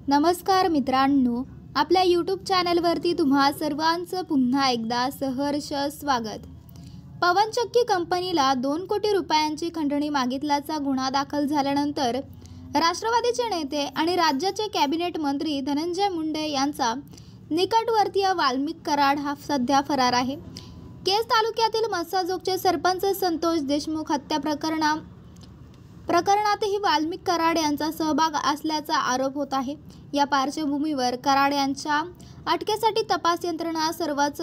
नमस्कार मित्रांनो, आपल्या यूट्यूब चॅनलवरती तुम्हा सर्वांचं पुन्हा एकदा सहर्ष स्वागत। पवनचक्की कंपनीला 2 कोटी रुपयांची खंडणी मागितल्याचा गुन्हा दाखल झाल्यानंतर राष्ट्रवादीचे नेते आणि राज्याचे कॅबिनेट मंत्री धनंजय मुंडे यांचा निकटवर्तीय वाल्मिक कराड हा सध्या फरार आहे। केज तालुक्यातील मस्साजोगचे सरपंच संतोष देशमुख हत्या प्रकरणातही वाल्मिक कराड यांचा सहभाग असल्याचा आरोप होत आहे। या पार्श्वभूमीवर कराड यांच्या अटकेसाठी तपास यंत्रणा सर्वच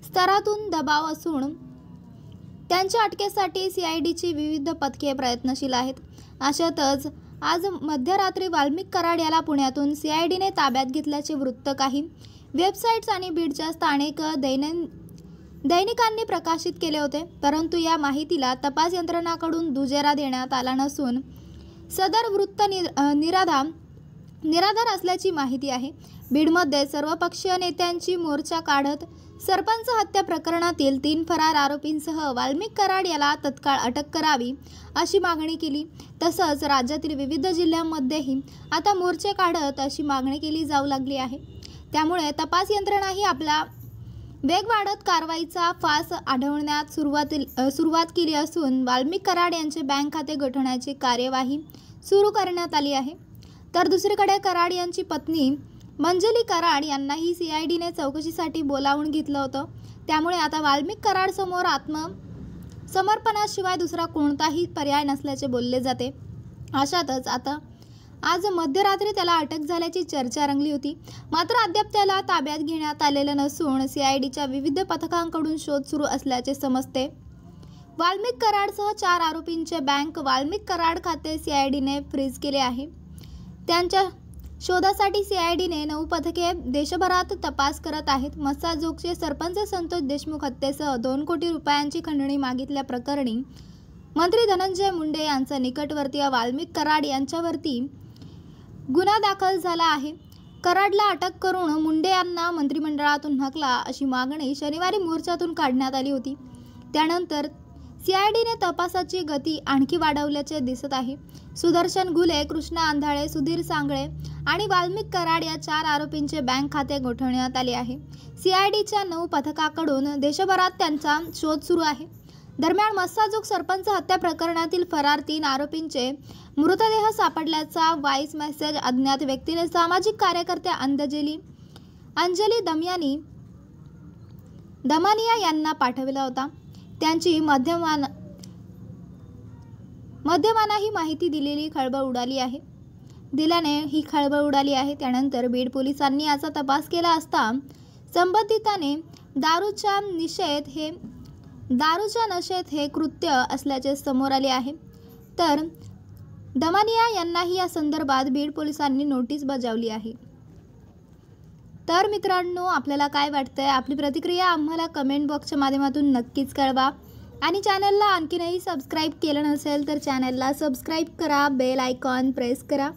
स्तरातून दबाव असून त्यांच्या अटकेसाठी सीआयडीची विविध पथके प्रयत्नशील आहेत। अशातच आज मध्यरात्री वाल्मिक कराड याला पुण्यातून सीआयडीने ताब्यात घेतल्याचे वृत्त काही वेबसाईट्स आणि बीडच्या स्थानिक दैनिकांनी प्रकाशित केले होते, परंतु या माहितीला तपास यंत्रणांकडून दुजोरा देण्यात आला नसून सदर वृत्त निराधार असल्याची माहिती आहे। बीडमध्ये सर्वपक्षीय नेत्यांची मोर्चा काढत सरपंच हत्या प्रकरणातील 3 फरार आरोपींसह वाल्मिक कराड याला तत्काळ अटक करावी अशी मागणी केली। तसंच राज्यातील विविध जिल्ह्यांमध्येही आता मोर्चे काढत अशी मागणी केली जाऊ लागली आहे। त्यामुळे तपास यंत्रणाही आपला वेग वाढत कारवाईचा फास आढळण्यात सुरुवात केली असून वाल्मिक कराड यांचे बँक खाते गठवण्याची कार्यवाही सुरू करण्यात आली आहे। तर दुसरीकडे कराड यांची पत्नी मंजली कराड यांनाही सीआयडीने चौकशीसाठी बोलावून घेतलं होतं। त्यामुळे आता वाल्मिक कराड समोर आत्मसमर्पणाशिवाय दुसरा कोणताही पर्याय नसल्याचे बोलले जाते। अशातच आता आज मध्यरात्री त्याला अटक झाल्याची चर्चा रंगली होती, मात्र अद्याप त्याला ताब्यात घेण्यात आलेलं नसून सीआयडीच्या विविध पथकांकडून शोध सुरू असल्याचे समजते। वाल्मिक कराडसह 4 आरोपींचे बँक वाल्मिक कराड खाते सीआयडीने फ्रीज केले आहे। त्यांच्या शोधासाठी सीआयडीने 9 पथके देशभरात तपास करत आहेत। मस्साजोगचे सरपंच संतोष देशमुख हत्येसह 2 कोटी रुपयांची खंडणी मागितल्या प्रकरणी मंत्री धनंजय मुंडे यांचा निकटवर्तीय वाल्मिक कराड यांच्यावरती गुन्हा दाखल झाला आहे। कराडला अटक करून मुंडे यांना मंत्रिमंडळातून हकला अशी मागणी शनिवारी मोर्चातून काढण्यात आली होती। त्यानंतर सीआयडीने तपासाची गती आणखी वाढवल्याचे दिसत आहे। सुदर्शन घुले, कृष्णा आंधळे, सुधीर सांगळे आणि वाल्मिक कराड या 4 आरोपींचे बँक खाते गोठवण्यात आले आहे। सीआयडीच्या 9 पथकाकडून देशभरात त्यांचा शोध सुरू आहे। दरम्यान मस्साजोग सरपंच हत्या प्रकरणातील फरार 3 आरोपींचे मृतदेह सापडल्याचा व्हॉइस मेसेज अज्ञात व्यक्तीने सामाजिक कार्यकर्त्या अंजली दमानिया यांना पाठविला होता। त्यांची माध्यमांना ही माहिती दिल्याने ही खळबळ उडाली आहे। त्यानंतर बीड पोलिसांनी याचा तपास केला असता संबंधिताने दारूच्या नशेत हे कृत्य असल्याचे समोर आले आहे। तर दमानिया यांनाही या संदर्भात बीड पोलिसांनी नोटीस बजावली आहे। तर मित्रांनो, आपल्याला काय वाटतंय? आपली प्रतिक्रिया आम्हाला कमेंट बॉक्सच्या माध्यमातून नक्कीच कळवा आणि चॅनलला आणखीनही सबस्क्राईब केलं नसेल तर चॅनलला सबस्क्राईब करा, बेल आयकॉन प्रेस करा।